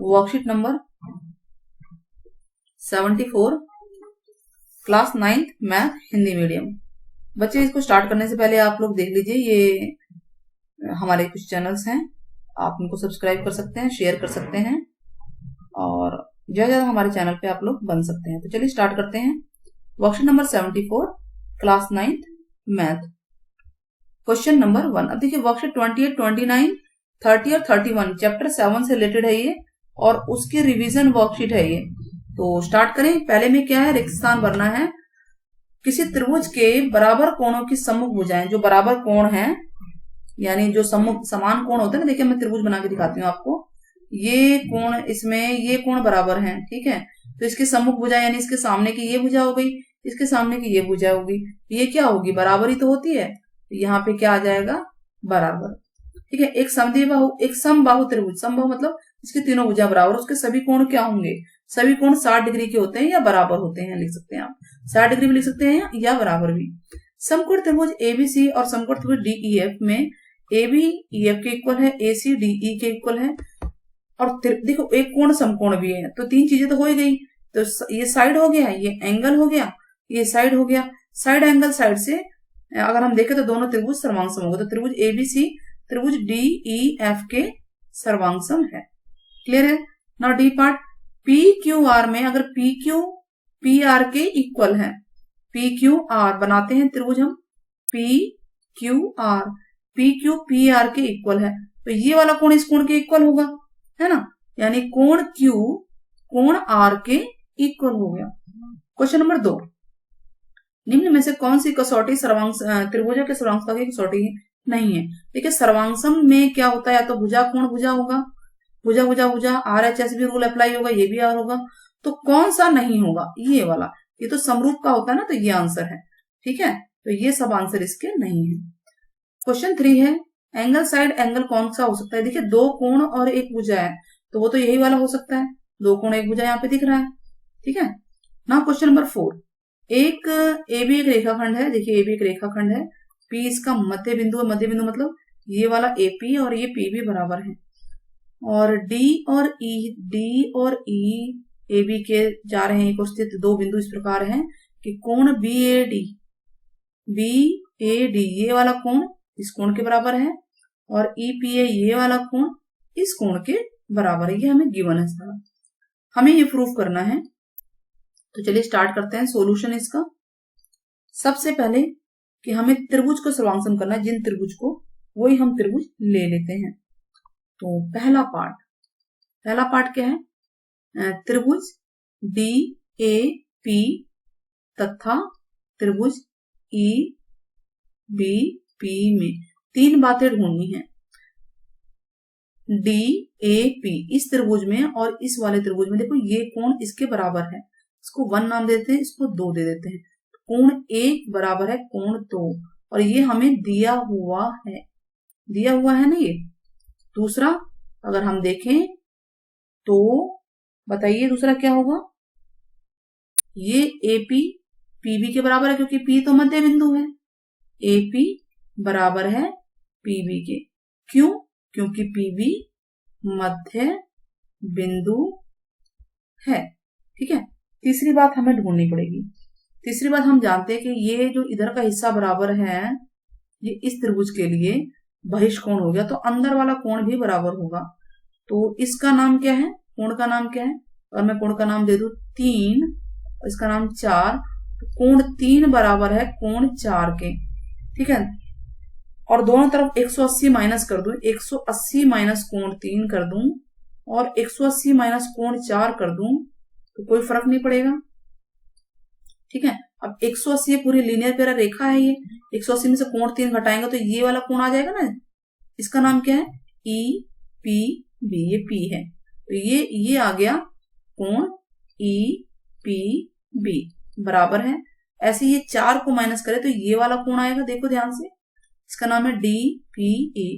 Worksheet number 74 class 9th math Hindi medium. बच्चे इसको start करने से पहले आप लोग देख लीजिए, ये हमारे कुछ चैनल्स हैं, आप उनको सब्सक्राइब कर सकते हैं, शेयर कर सकते हैं और ज्यादा हमारे चैनल पे आप लोग बन सकते हैं। तो चलिए स्टार्ट करते हैं। Worksheet number 74 class 9th math, question number 1। अब देखिए वर्कशीट 28, 29, 30 और 31 चैप्टर 7 से रिलेटेड है ये और उसकी रिवीजन वर्कशीट है ये। तो स्टार्ट करें। पहले में क्या है, रिक्त स्थान भरना है। किसी त्रिभुज के बराबर कोणों की सम्मुख भुजाएं, जो बराबर कोण है यानी जो सम्मुख समान कोण होते हैं ना, देखिए मैं त्रिभुज बना के दिखाती हूँ आपको। ये कोण, इसमें ये कोण बराबर है, ठीक है। तो इसके सम्मुख भुजा यानी इसके सामने की ये भुजा हो गई, इसके सामने की ये भुजा होगी, ये क्या होगी, बराबर ही तो होती है। यहाँ पे क्या आ जाएगा, बराबर, ठीक है। एक समद्विबाहु, एक समबाहु त्रिभुज, समबाहु मतलब इसके तीनों भुजा बराबर, उसके सभी कोण क्या होंगे, सभी कोण 60 डिग्री के होते हैं या बराबर होते हैं, लिख सकते हैं आप 60 डिग्री भी लिख सकते हैं या बराबर भी। समकोण त्रिभुज एबीसी और समकोण त्रिभुज डीईएफ में AB EF के इक्वल है, AC DE के इक्वल है और देखो एक कोण समकोण भी है, तो तीन चीजें तो हो ही गई। तो ये साइड हो गया, ये एंगल हो गया, ये साइड हो गया। साइड एंगल साइड से अगर हम देखें तो दोनों त्रिभुज सर्वांग सम होगा, तो त्रिभुज एबीसी त्रिभुज DEF के सर्वांग सम है। क्लियर है ना। डी पार्ट, PQR में अगर PQ PR के इक्वल है, PQR बनाते हैं त्रिभुज हम, PQR PQ PR के इक्वल है, तो ये वाला कोण इस कोण के इक्वल होगा, है ना, यानी कोण Q कोण R के इक्वल हो गया। क्वेश्चन नंबर 2, निम्न में से कौन सी कसौटी सर्वांग त्रिभुजों के सर्वांगता की कसौटी नहीं है। देखिए सर्वांगसम में क्या होता है, या तो भुजा कोण भुजा होगा, भुजा भुजा भुजा, RHS भी रूल अप्लाई होगा, ये भी R होगा, तो कौन सा नहीं होगा, ये वाला। ये तो समरूप का होता है ना, तो ये आंसर है, ठीक है। तो ये सब आंसर इसके नहीं है। क्वेश्चन 3 है, एंगल साइड एंगल कौन सा हो सकता है। देखिए दो कोण और एक भुजा है, तो वो तो यही वाला हो सकता है, दो कोण एक भुजा यहाँ पे दिख रहा है, ठीक है ना। क्वेश्चन नंबर 4, एक AB एक रेखाखंड है, देखिए AB एक रेखाखंड है, P इसका मध्य बिंदु है, मध्य बिंदु मतलब ये वाला AP और ये PB बराबर है, और D और E AB के जा रहे हैं एक स्थित दो बिंदु इस प्रकार हैं कि कोण BAD ये वाला कोण इस कोण के बराबर है और EPA ये वाला कोण इस कोण के बराबर है। ये हमें गिवन है सारा, हमें ये प्रूफ करना है। तो चलिए स्टार्ट करते हैं सॉल्यूशन इसका। सबसे पहले कि हमें त्रिभुज को सर्वांग करना है, जिन त्रिभुज को वही हम त्रिभुज ले लेते हैं। तो पहला पार्ट क्या है, त्रिभुज DAP तथा त्रिभुज EBP में तीन बातें ढूंढनी है। DAP इस त्रिभुज में और इस वाले त्रिभुज में, देखो ये कोण इसके बराबर है, इसको 1 नाम देते हैं, इसको 2 दे देते हैं। कोण 1 बराबर है कोण 2 और ये हमें दिया हुआ है ना ये। दूसरा अगर हम देखें तो बताइए दूसरा क्या होगा, ये AP PB के बराबर है, क्योंकि P तो मध्य बिंदु है, AP बराबर है PB के। क्यों, क्योंकि PB मध्य बिंदु है, ठीक है। तीसरी बात हमें ढूंढनी पड़ेगी। तीसरी बात हम जानते हैं कि ये जो इधर का हिस्सा बराबर है, ये इस त्रिभुज के लिए बहिष्कोण हो गया, तो अंदर वाला कोण भी बराबर होगा। तो इसका नाम क्या है, कोण का नाम क्या है, और मैं कोण का नाम दे दूं 3, इसका नाम 4, तो कोण 3 बराबर है कोण 4 के, ठीक है। और दोनों तरफ 180 माइनस कर दूं, 180 माइनस कोण 3 कर दूं और 180 माइनस कोण 4 कर दूं, तो कोई फर्क नहीं पड़ेगा, ठीक है। अब 180 पूरी लीनियर पेरा रेखा है, ये 180 में से कोण 3 घटाएंगे तो ये वाला कोण आ जाएगा ना, इसका नाम क्या है, EPB, ये P है, तो ये आ गया कोण EPB बराबर है। ऐसे ये 4 को माइनस करे तो ये वाला कोण आएगा, देखो ध्यान से, इसका नाम है DPA,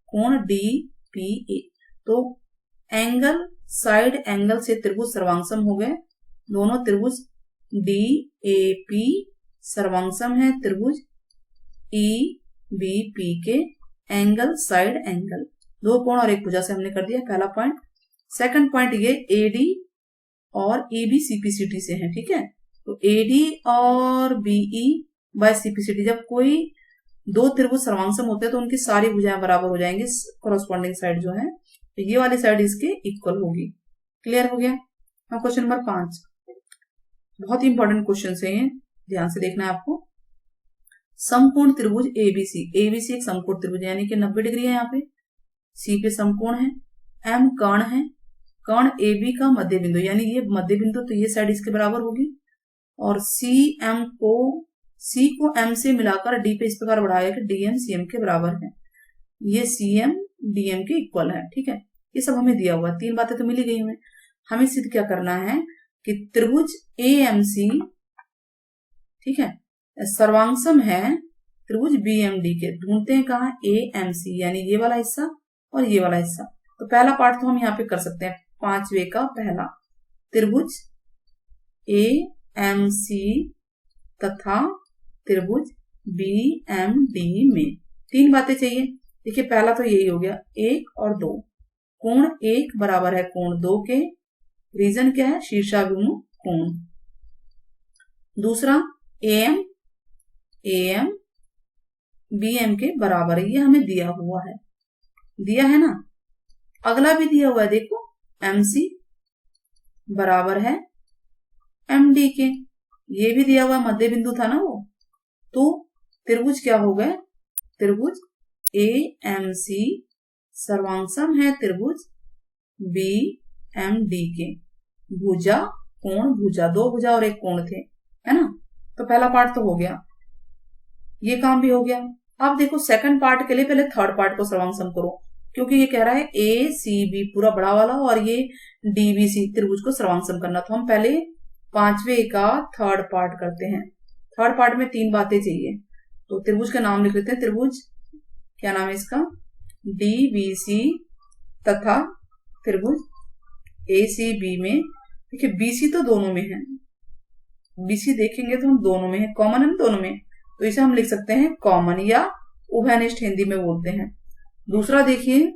कोण DPA। तो एंगल साइड एंगल से त्रिभुज सर्वांगसम हो गए, दोनों त्रिभुज DAP सर्वांगसम है त्रिभुज EBP के एंगल साइड एंगल, दो कोण और एक भुजा से हमने कर दिया पहला पॉइंट। सेकंड पॉइंट ये एडी और ईबी सीपीसीटी से है, ठीक है। तो एडी और बीई बाय सीपीसीटी, जब कोई दो त्रिभुज सर्वांगसम होते हैं तो उनकी सारी भुजाएं बराबर हो जाएंगी, कॉरस्पॉन्डिंग साइड जो है, तो ये वाली साइड इसके इक्वल होगी। क्लियर हो गया। अब क्वेश्चन नंबर 5, बहुत ही इंपॉर्टेंट क्वेश्चन है ये, ध्यान से देखना है आपको। समकोण त्रिभुज एबीसी, एबीसी एक समकोण त्रिभुज यानी कि 90 डिग्री है, यहाँ पे सी पे समकोण है, एम कर्ण है, कर्ण एबी का मध्य बिंदु यानी ये मध्य बिंदु, तो ये साइड इसके बराबर होगी, और सी को एम से मिलाकर डी पे इस प्रकार बढ़ाया कि डीएम सीएम के बराबर है, ये सीएम डीएम के इक्वल है, ठीक है। ये सब हमें दिया हुआ है, 3 बातें तो मिली गई हमें। हमें सिद्ध क्या करना है कि त्रिभुज एएमसी, ठीक है, सर्वांगसम है त्रिभुज बीएमडी के। ढूंढते हैं कहा, एएमसी यानी ये वाला हिस्सा और ये वाला हिस्सा। तो पहला पार्ट तो हम यहाँ पे कर सकते हैं, 5वें का पहला, त्रिभुज एएमसी तथा त्रिभुज बीएमडी में 3 बातें चाहिए। देखिए पहला तो यही हो गया, 1 और 2, कोण 1 बराबर है कोण 2 के, रीजन क्या है, शीर्षाभिमुख कोण। दूसरा एएम बीएम के बराबर है, ये हमें दिया हुआ है, दिया है ना। अगला भी दिया हुआ है, देखो एमसी बराबर है एमडी के, ये भी दिया हुआ मध्य बिंदु था ना वो। तो त्रिभुज क्या हो गए, त्रिभुज एएमसी सर्वांगसम है त्रिभुज बीएमडी के। भुजा कोण भुजा, 2 भुजा और 1 कोण थे, है ना। तो पहला पार्ट तो हो गया, ये काम भी हो गया। अब देखो सेकंड पार्ट के लिए पहले थर्ड पार्ट को सर्वांगसम करो, क्योंकि ये कह रहा है ए सी बी पूरा बड़ा वाला और ये डीबीसी त्रिभुज को सर्वांगसम करना। तो हम पहले 5वें का थर्ड पार्ट करते हैं। थर्ड पार्ट में 3 बातें चाहिए, तो त्रिभुज का नाम लिख लेते हैं, त्रिभुज क्या नाम है इसका, डीबीसी तथा त्रिभुज एसीबी में। देखिए बीसी तो दोनों में है, बीसी देखेंगे तो हम दोनों में है, कॉमन है ना दोनों में, तो इसे हम लिख सकते हैं कॉमन या उभयनिष्ठ हिंदी में बोलते हैं। दूसरा देखिए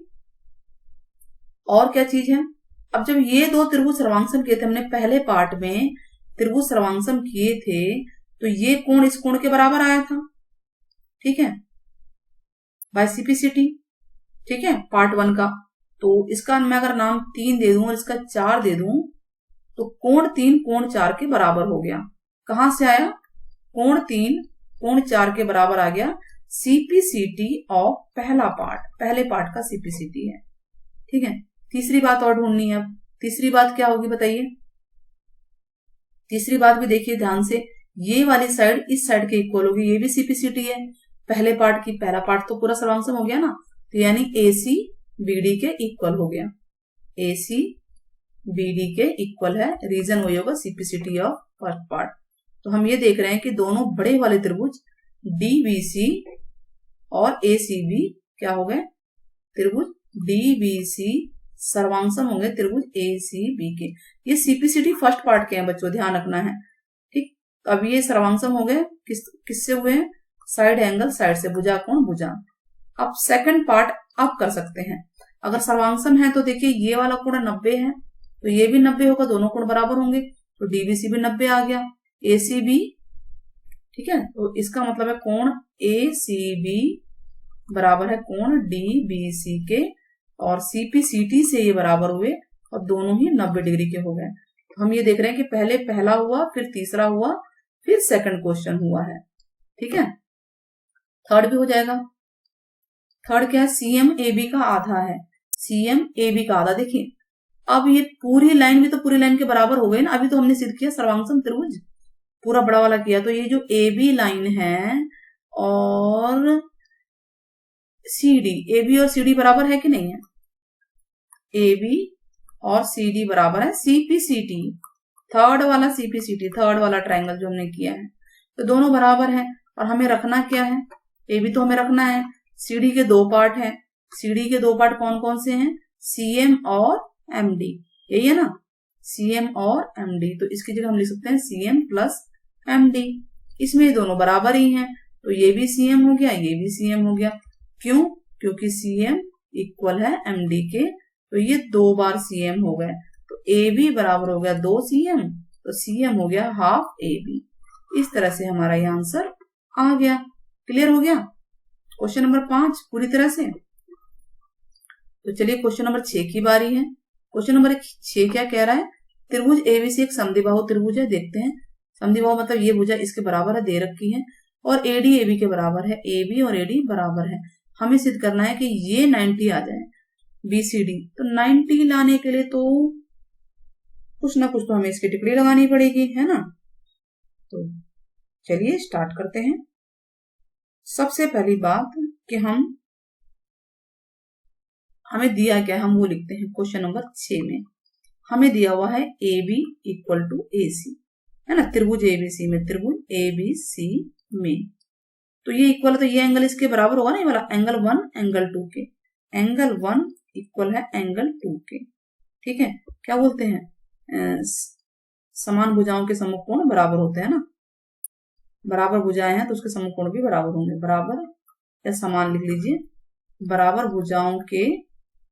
और क्या चीज है, अब जब ये 2 त्रिभुज सर्वांगसम किए थे हमने पहले पार्ट में, त्रिभुज सर्वांगसम किए थे, तो ये कोण इस कोण के बराबर आया था, ठीक है, बाय सीपीसीटी, ठीक है, पार्ट 1 का। तो इसका मैं अगर नाम 3 दे दूं और इसका 4 दे दूं, तो कोण 3 कोण 4 के बराबर हो गया। कहां से आया, कोण 3 कोण 4 के बराबर आ गया, सीपीसीटी ऑफ पहला पार्ट, पहले पार्ट का सीपीसीटी है, ठीक है। तीसरी बात और ढूंढनी है। अब तीसरी बात क्या होगी बताइए, तीसरी बात भी देखिए ध्यान से, ये वाली साइड इस साइड के इक्वल होगी, ये भी सीपीसीटी है पहले पार्ट की, पहला पार्ट तो पूरा सर्वांगसम हो गया ना, तो यानी एसी बीडी के इक्वल हो गया, एसी बीडी के इक्वल है, रीजन वही होगा सीपीसीटी ऑफ फर्स्ट पार्ट। तो हम ये देख रहे हैं कि दोनों बड़े वाले त्रिभुज डीबीसी और एसीबी क्या हो गए, त्रिभुज डीबीसी सर्वांगसम होंगे त्रिभुज एसीबी के। ये सीपीसीटी फर्स्ट पार्ट के हैं बच्चों, ध्यान रखना है, ठीक। अब ये सर्वांगसम हो गए किससे हुए हैं, साइड एंगल साइड से, भुजा कोण भुजा। अब सेकंड पार्ट आप कर सकते हैं, अगर सर्वांगसम है तो देखिए ये वाला कोण 90 है, तो ये भी 90 होगा, दोनों कोण बराबर होंगे, तो डीबीसी भी 90 आ गया, एसीबी, ठीक है। तो इसका मतलब है कोण एसीबी बराबर है कोण डीबीसी के, और सीपीसीटी से ये बराबर हुए और दोनों ही 90 डिग्री के हो गए। तो हम ये देख रहे हैं कि पहले पहला हुआ, फिर तीसरा हुआ, फिर सेकंड क्वेश्चन हुआ है, ठीक है। थर्ड भी हो जाएगा। थर्ड क्या है, सीएम एबी का आधा है, सीएम एबी का आधा। देखिए अब ये पूरी लाइन भी तो पूरी लाइन के बराबर हो गई ना, अभी तो हमने सिद्ध किया सर्वांगसम त्रिभुज पूरा बड़ा वाला किया, तो ये जो एबी लाइन है और सीडी, एबी और सीडी बराबर है कि नहीं है, एबी और सीडी बराबर है सीपीसीटी, थर्ड वाला सीपीसीटी, थर्ड वाला ट्रायंगल जो हमने किया है, तो दोनों बराबर है। और हमें रखना क्या है, एबी तो हमें रखना है, सीडी के 2 पार्ट है, सीडी के 2 पार्ट कौन कौन से हैं, सीएम और एमडी, यही है ना, सीएम और एमडी। तो इसकी जगह हम लिख सकते हैं सीएम प्लस एमडी, इसमें ये दोनों बराबर ही हैं, तो ये भी सीएम हो गया, ये भी सीएम हो गया। क्यों, क्योंकि सीएम इक्वल है एमडी के, तो ये 2 बार cm हो गए, तो AB बराबर हो गया 2 cm, तो cm हो गया हाफ AB। इस तरह से हमारा ये आंसर आ गया। क्लियर हो गया क्वेश्चन नंबर 5 पूरी तरह से। तो चलिए क्वेश्चन नंबर 6 की बारी है। क्वेश्चन नंबर 6 क्या कह रहा है, त्रिभुज एबीसी एक समद्विबाहु त्रिभुज है। देखते हैं, समद्विबाहु मतलब ये भुजा इसके बराबर है, दे रखी है, और एडी एबी के बराबर है, एबी और एडी बराबर है। हमें सिद्ध करना है कि ये 90 आ जाए बीसीडी। तो 90 लाने के लिए तो कुछ ना कुछ तो हमें इसकी टिप्पणी लगानी पड़ेगी, है ना। तो चलिए स्टार्ट करते हैं। सबसे पहली बात कि हमें दिया क्या, हम वो लिखते हैं। क्वेश्चन नंबर 6 में हमें दिया हुआ है AB इक्वल टू AC, है ना, त्रिभुज एबीसी में, त्रिभुज एबीसी में। तो ये इक्वल, तो ये एंगल इसके बराबर होगा ना, ये वाला एंगल 1 एंगल 2 के, एंगल 1 इक्वल है एंगल 2 के। ठीक है, क्या बोलते हैं, समान भुजाओं के समकोण बराबर होते हैं ना, बराबर भुजाएं हैं तो उसके समकोण भी बराबर होंगे। बराबर या समान लिख लीजिए, बराबर भुजाओं के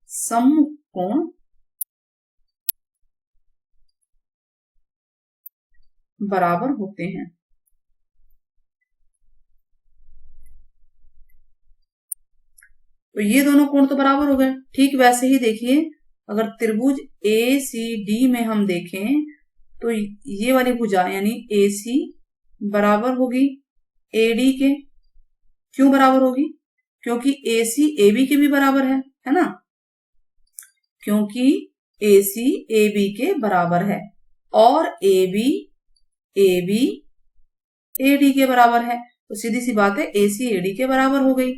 समकोण बराबर होते हैं। तो ये दोनों कोण तो बराबर हो गए। ठीक वैसे ही देखिए, अगर त्रिभुज ACD में हम देखें तो ये वाली भुजा यानी AC बराबर होगी AD के। क्यों बराबर होगी, क्योंकि AC AB के भी बराबर है ना, क्योंकि AC AB के बराबर है और AB AD के बराबर है। तो सीधी सी बात है AC AD के बराबर हो गई।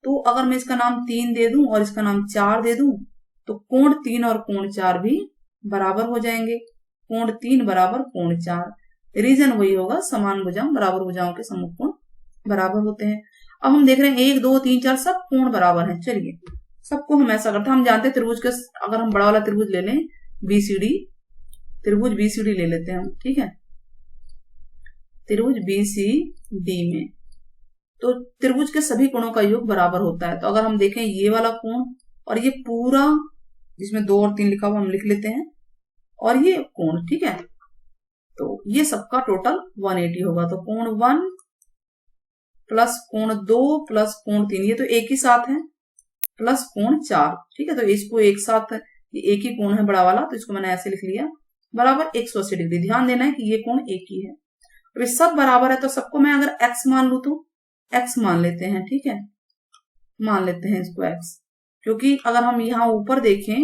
तो अगर मैं इसका नाम 3 दे दूं और इसका नाम 4 दे दूं तो कोण 3 और कोण 4 भी बराबर हो जाएंगे। कोण 3 बराबर कोण 4, रीजन वही होगा, समान भुजाओं बराबर भुजाओं के समकोण बराबर होते हैं। अब हम देख रहे हैं 1 2 3 4 सब कोण बराबर हैं। चलिए सबको हम ऐसा करते हैं, हम जानते हैं त्रिभुज के, अगर हम बड़ा वाला त्रिभुज ले लें BCD, त्रिभुज BCD ले लेते हैं हम। ठीक है, त्रिभुज BCD में तो त्रिभुज के सभी कोणों का योग बराबर होता है। तो अगर हम देखें ये वाला कोण और ये पूरा, जिसमें 2 और 3 लिखा हुआ हम लिख लेते हैं, और ये कोण, ठीक है, तो ये सबका टोटल 180 होगा। तो कोण 1 प्लस कोण 2 प्लस कोण 3, ये तो एक ही साथ है, प्लस कोण 4। ठीक है, तो इसको एक साथ, ये एक ही कोण है बड़ा वाला, तो इसको मैंने ऐसे लिख लिया, बराबर 180 डिग्री। ध्यान देना है कि ये कोण एक ही है। तो ये सब बराबर है, तो सबको मैं अगर x मान लू तो x मान लेते हैं। ठीक है, मान लेते हैं इसको x, क्योंकि अगर हम यहां ऊपर देखें,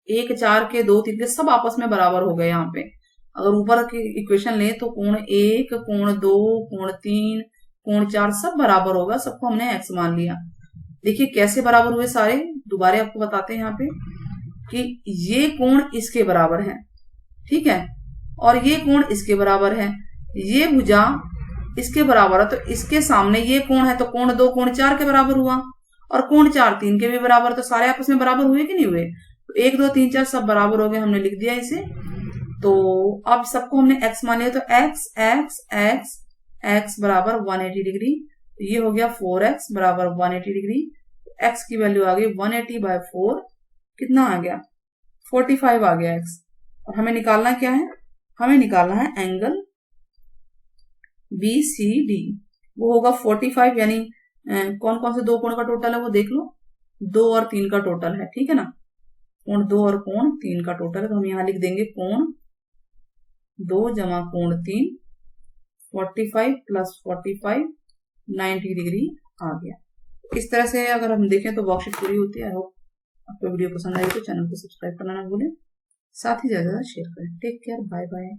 एक 4 के 2 3 के सब आपस में बराबर हो गए। यहाँ पे अगर ऊपर की इक्वेशन लें तो कोण 1 कोण 2 कोण 3 कोण 4 सब बराबर होगा, सबको हमने x मान लिया। देखिए कैसे बराबर हुए सारे, दोबारा आपको बताते हैं यहाँ पे कि ये कोण इसके बराबर है, ठीक है, और ये कोण इसके बराबर है, ये भुजा इसके बराबर है, तो इसके सामने ये कोण है, तो कोण 2 कोण 4 के बराबर हुआ, और कोण 4 3 के भी बराबर। तो सारे आपस में बराबर हुए कि नहीं हुए, तो 1 2 3 4 सब बराबर हो गए, हमने लिख दिया इसे। तो अब सबको हमने x मान लिया, तो x x x x बराबर 180 डिग्री, तो ये हो गया 4x बराबर 180 डिग्री। x की वैल्यू आ गई 180/4, कितना आ गया 45 आ गया x। और हमें निकालना क्या है, हमें निकालना है एंगल BCD, वो होगा 45, यानी कौन कौन से दो कोण का टोटल है वो देख लो, 2 और 3 का टोटल है, ठीक है ना, कोण 2 और कोण 3 का टोटल है। तो हम यहां लिख देंगे कोण 2 जमा कोण 3, 45 प्लस 45 90 डिग्री आ गया। इस तरह से अगर हम देखें तो वर्कशीट पूरी होती है। आई होप आपको वीडियो पसंद आई तो चैनल को सब्सक्राइब करना ना भूलें, साथ ही ज्यादा शेयर करें। Take care, bye bye.